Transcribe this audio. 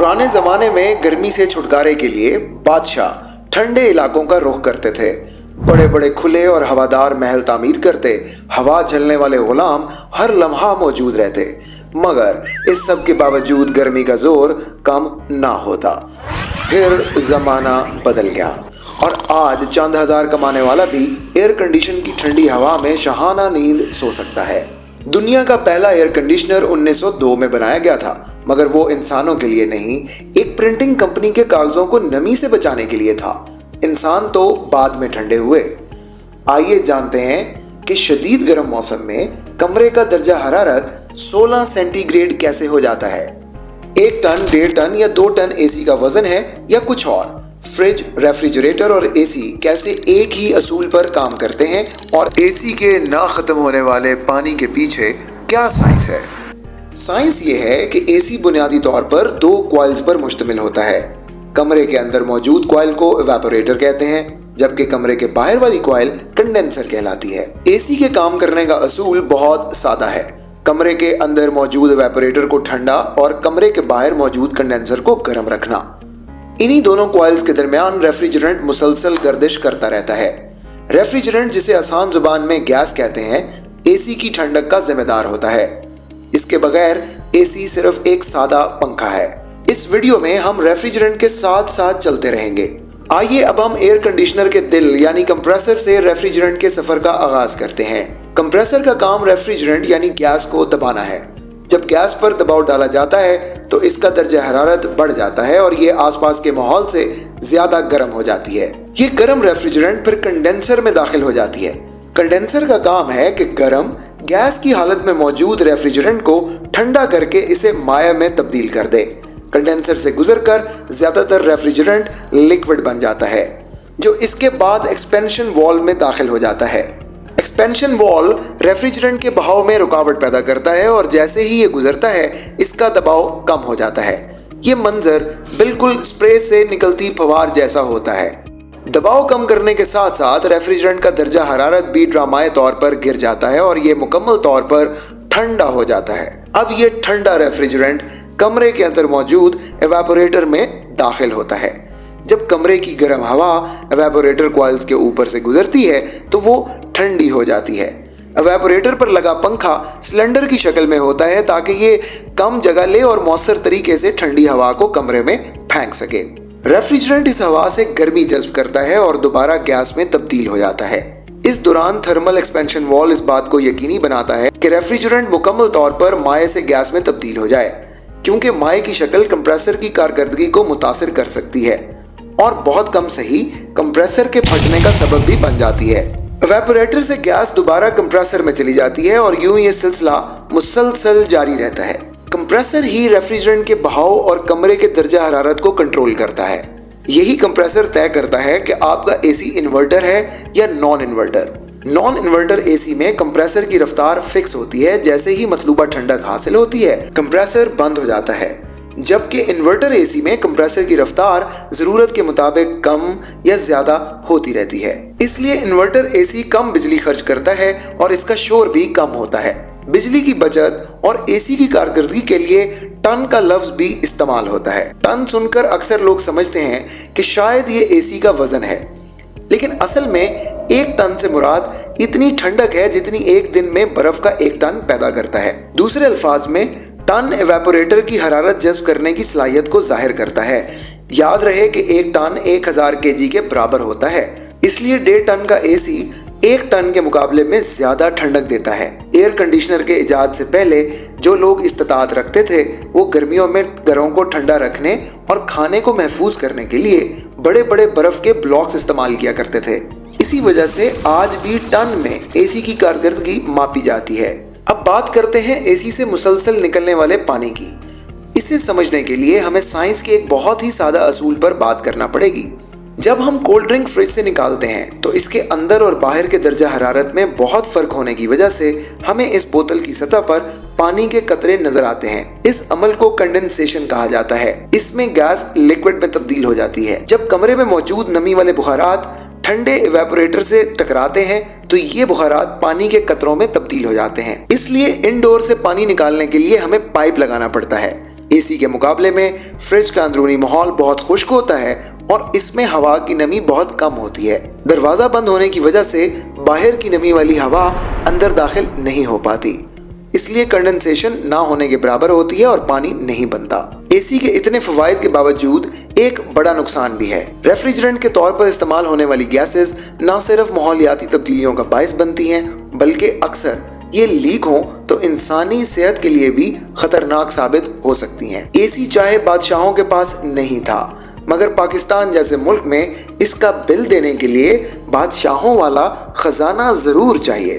पुराने जमाने में गर्मी से छुटकारे के लिए बादशाह ठंडे इलाकों का रुख करते थे। बड़े बड़े खुले और हवादार महल तामीर करते, हवा झलने वाले गुलाम हर लम्हा मौजूद रहते। मगर इस सब के बावजूद गर्मी का जोर कम ना होता। फिर जमाना बदल गया और आज चंद हजार कमाने वाला भी एयर कंडीशन की ठंडी हवा में शहाना नींद सो सकता है। दुनिया का पहला एयर कंडीशनर 1902 में बनाया गया था, मगर वो इंसानों के लिए नहीं, एक प्रिंटिंग कंपनी के कागजों को नमी से बचाने के लिए था। इंसान तो बाद में ठंडे हुए। आइए जानते हैं कि शदीद गर्म मौसम में कमरे का दर्जा हरारत 16 सेंटीग्रेड कैसे हो जाता है। 1 टन, 1.5 टन या 2 टन एसी का वजन है या कुछ और। फ्रिज, रेफ्रिजरेटर और एसी कैसे एक ही असूल पर काम करते हैं और एसी के ना खत्म होने वाले पानी के पीछे क्या साइंस है। साइंस ये है कि एसी बुनियादी तौर पर 2 कॉइल्स पर मुश्तमिल होता है। कमरे के अंदर मौजूद कॉइल को इवेपोरेटर कहते हैं, जबकि कमरे के बाहर वाली कॉइल कंडेंसर कहलाती है। एसी के काम करने का असूल बहुत सादा है। कमरे के अंदर मौजूद इवेपोरेटर को ठंडा और कमरे के बाहर मौजूद कंडेंसर को गर्म रखना। इन्हीं दोनों कॉइल्स के दरमियान रेफ्रिजरेंट मुसलसल गर्दिश करता रहता है। रेफ्रिजरेंट, जिसे आसान जुबान में गैस कहते हैं, एसी की ठंडक का जिम्मेदार होता है। इसके बगैर एसी सिर्फ एक सादा पंखा है। इस वीडियो में हम रेफ्रिजरेंट के साथ साथ चलते रहेंगे। आइए अब हम एयर कंडीशनर के दिल यानी कंप्रेसर से रेफ्रिजरेंट के सफर का आगाज करते हैं। कंप्रेसर का काम रेफ्रिजरेंट यानी गैस को दबाना है। जब गैस पर दबाव डाला जाता है तो इसका दर्जा हरारत बढ़ जाता है और ये आसपास के माहौल से ज्यादा गर्म हो जाती है। ये गर्म रेफ्रिजरेंट फिर कंडेंसर में दाखिल हो जाती है। कंडेंसर का काम है कि गर्म गैस की हालत में मौजूद रेफ्रिजरेंट को ठंडा करके इसे माया में तब्दील कर दे। कंडेंसर से गुजरकर ज्यादातर रेफ्रिजरेंट लिक्विड बन जाता है, जो इसके बाद एक्सपेंशन वॉल्व में दाखिल हो जाता है। एक्सपेंशन वॉल्व रेफ्रिजरेंट के बहाव में रुकावट पैदा करता है और जैसे ही ये गुजरता है इसका दबाव कम हो जाता है। ये मंजर बिल्कुल स्प्रे से निकलती फवार जैसा होता है। दबाव कम करने के साथ साथ रेफ्रिजरेंट का दर्जा हरारत भी ड्रामाई तौर पर गिर जाता है और ये मुकम्मल तौर पर ठंडा हो जाता है। अब ये ठंडा रेफ्रिजरेंट कमरे के अंदर मौजूद एवेपोरेटर में दाखिल होता है। जब कमरे की गर्म हवा एवेपोरेटर कॉइल्स के ऊपर से गुजरती है तो वो ठंडी हो जाती है। एवेपोरेटर पर लगा पंखा सिलेंडर की शक्ल में होता है ताकि ये कम जगह ले और मौसर तरीके से ठंडी हवा को कमरे में फेंक सके। रेफ्रिजरेंट इस हवा से गर्मी जज्ब करता है और दोबारा गैस में तब्दील हो जाता है। इस दौरान थर्मल एक्सपेंशन वॉल इस बात को यकीनी बनाता है कि रेफ्रिजरेंट मुकम्मल तौर पर माए से गैस में तब्दील हो जाए, क्योंकि माए की शक्ल कंप्रेसर की कारकर्दगी को मुतासिर कर सकती है और बहुत कम सही कंप्रेसर के फटने का सबब भी बन जाती है। एवेपोरेटर से गैस दोबारा कंप्रेसर में चली जाती है और यूं ये सिलसिला मुसलसल जारी रहता है। कंप्रेसर ही रेफ्रिजरेंट के बहाव और कमरे के दर्जा हरारत को कंट्रोल करता है। यही कंप्रेसर तय करता है कि आपका एसी इन्वर्टर है या non inverter. Non inverter AC में कंप्रेसर की रफ्तार फिक्स होती है। जैसे ही मतलूबा ठंडक हासिल होती है कंप्रेसर बंद हो जाता है, जबकि इन्वर्टर एसी में कंप्रेसर की रफ्तार जरूरत के मुताबिक कम या ज्यादा होती रहती है। इसलिए इन्वर्टर एसी कम बिजली खर्च करता है और इसका शोर भी कम होता है। बिजली की बचत और एसी की कारकर्दगी के लिए टन का लफ्ज भी इस्तेमाल होता है। टन सुनकर अक्सर लोग समझते हैं कि शायद ये एसी का वजन है, लेकिन असल में 1 टन से मुराद इतनी ठंडक है जितनी एक दिन में बर्फ का 1 टन पैदा करता है। दूसरे अल्फाज में टन एवेपोरेटर की हरारत जज्ब करने की सलाहियत को जाहिर करता है। याद रहे कि 1 टन 1000 केजी के बराबर होता है, इसलिए 1.5 टन का एसी 1 टन के मुकाबले में ज्यादा ठंडक देता है। एयर कंडीशनर के इजाद से पहले जो लोग इस्तात रखते थे वो गर्मियों में घरों को ठंडा रखने और खाने को महफूज करने के लिए बड़े बड़े बर्फ के ब्लॉक्स इस्तेमाल किया करते थे। इसी वजह से आज भी टन में एसी की कारकर्दगी मापी जाती है। अब बात करते हैं एसी से मुसलसल निकलने वाले पानी की। इसे समझने के लिए हमें साइंस के एक बहुत ही सादा असूल पर बात करना पड़ेगी। जब हम कोल्ड ड्रिंक फ्रिज से निकालते हैं तो इसके अंदर और बाहर के दर्जा हरारत में बहुत फर्क होने की वजह से हमें इस बोतल की सतह पर पानी के कतरे नजर आते हैं। इस अमल को कंडेंसेशन कहा जाता है। इसमें गैस लिक्विड में तब्दील हो जाती है। जब कमरे में मौजूद नमी वाले बुखारात ठंडे इवेपोरेटर से टकराते हैं तो ये बुखारात पानी के कतरों में तब्दील हो जाते हैं। इसलिए इनडोर से पानी निकालने के लिए हमें पाइप लगाना पड़ता है। एसी के मुकाबले में फ्रिज का अंदरूनी माहौल बहुत खुश्क होता है और इसमें हवा की नमी बहुत कम होती है। दरवाजा बंद होने की वजह से बाहर की नमी वाली हवा अंदर दाखिल नहीं हो पाती, इसलिए कंडेंसेशन ना होने के बराबर होती है और पानी नहीं बनता। एसी के इतने फवायद के बावजूद एक बड़ा नुकसान भी है। रेफ्रिजरेंट के तौर पर इस्तेमाल होने वाली गैसेस ना सिर्फ माहौलियाती तब्दीलियों का बायस बनती हैं, बल्कि अक्सर ये लीक हो तो इंसानी सेहत के लिए भी खतरनाक साबित हो सकती हैं। एसी चाहे बादशाहों के पास नहीं था, मगर पाकिस्तान जैसे मुल्क में इसका बिल देने के लिए बादशाहों वाला खजाना जरूर चाहिए।